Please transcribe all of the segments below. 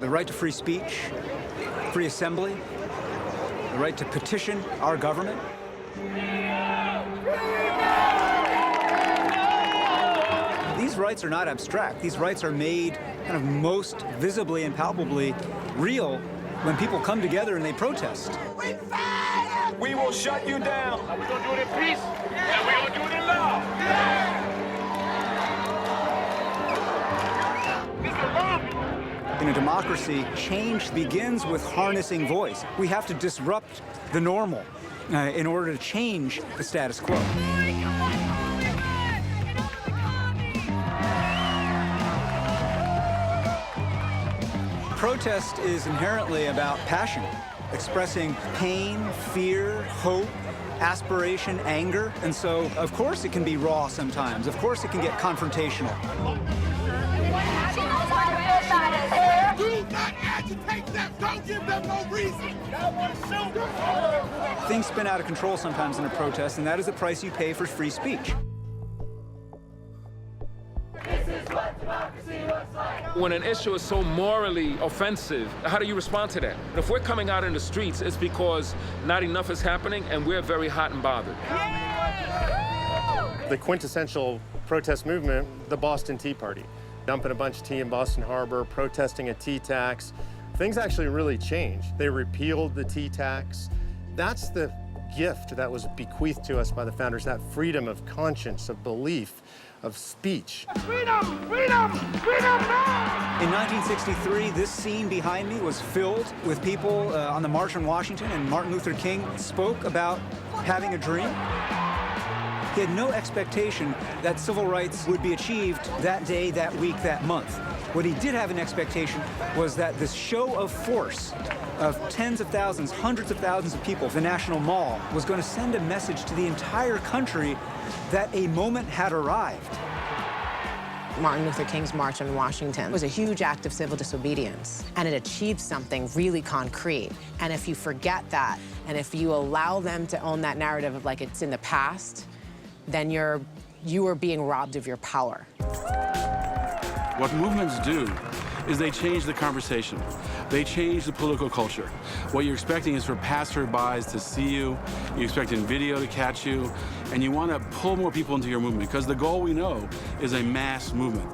the right to free speech, free assembly, the right to petition our government. These rights are not abstract. These rights are made kind of most visibly and palpably real when people come together and they protest. We will shut you down. We're going to do it in peace, and we're going to do it in love. In a democracy, change begins with harnessing voice. We have to disrupt the normal in order to change the status quo. Protest is inherently about passion, expressing pain, fear, hope, aspiration, anger. And so, of course, it can be raw sometimes. Of course, it can get confrontational. Do not agitate them. Don't give them no reason. Things spin out of control sometimes in a protest, and that is the price you pay for free speech. When an issue is so morally offensive, how do you respond to that? If we're coming out in the streets, it's because not enough is happening and we're very hot and bothered. The quintessential protest movement, the Boston Tea Party. Dumping a bunch of tea in Boston Harbor, protesting a tea tax. Things actually really changed. They repealed the tea tax. That's the gift that was bequeathed to us by the founders, that freedom of conscience, of belief, of speech. Freedom! Freedom! Freedom now! In 1963, this scene behind me was filled with people on the March on Washington, and Martin Luther King spoke about having a dream. He had no expectation that civil rights would be achieved that day, that week, that month. What he did have an expectation was that this show of force of tens of thousands, hundreds of thousands of people, the National Mall, was going to send a message to the entire country that a moment had arrived. Martin Luther King's March on Washington was a huge act of civil disobedience, and it achieved something really concrete. And if you forget that, and if you allow them to own that narrative of like it's in the past, then you are being robbed of your power. What movements do is they change the conversation. They change the political culture. What you're expecting is for passerbys to see you, you're expecting video to catch you, and you want to pull more people into your movement, because the goal, we know, is a mass movement.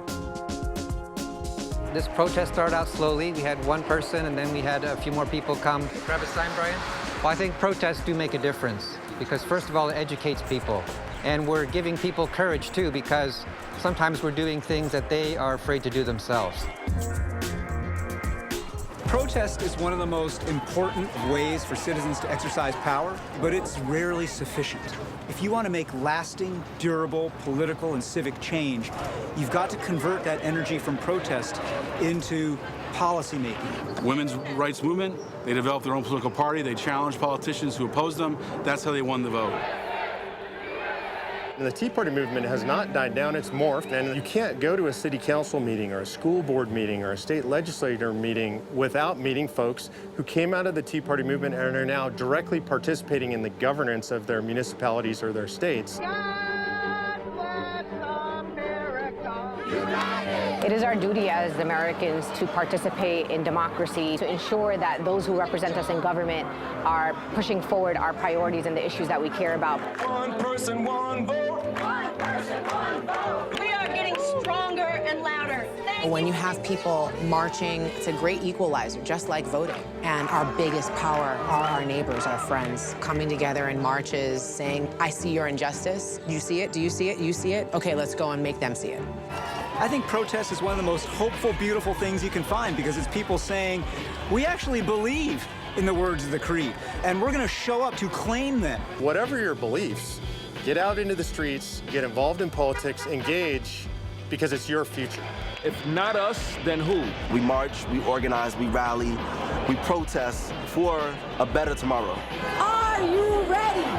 This protest started out slowly. We had one person, and then we had a few more people come. Grab a sign, Brian. Well, I think protests do make a difference, because first of all, it educates people. And we're giving people courage, too, because sometimes we're doing things that they are afraid to do themselves. Protest is one of the most important ways for citizens to exercise power, but it's rarely sufficient. If you want to make lasting, durable, political and civic change, you've got to convert that energy from protest into policy making. Women's rights movement, they developed their own political party, they challenged politicians who opposed them. That's how they won the vote. And the Tea Party movement has not died down, it's morphed, and you can't go to a city council meeting or a school board meeting or a state legislature meeting without meeting folks who came out of the Tea Party movement and are now directly participating in the governance of their municipalities or their states. It is our duty as Americans to participate in democracy, to ensure that those who represent us in government are pushing forward our priorities and the issues that we care about. One person, one vote. One person, one vote. We are getting stronger and louder. When you have people marching, it's a great equalizer, just like voting. And our biggest power are our neighbors, our friends, coming together in marches, saying, I see your injustice. Do you see it? Do you see it? You see it? Okay, let's go and make them see it. I think protest is one of the most hopeful, beautiful things you can find, because it's people saying, we actually believe in the words of the creed, and we're going to show up to claim them. Whatever your beliefs, get out into the streets, get involved in politics, engage, because it's your future. If not us, then who? We march, we organize, we rally, we protest for a better tomorrow. Are you ready?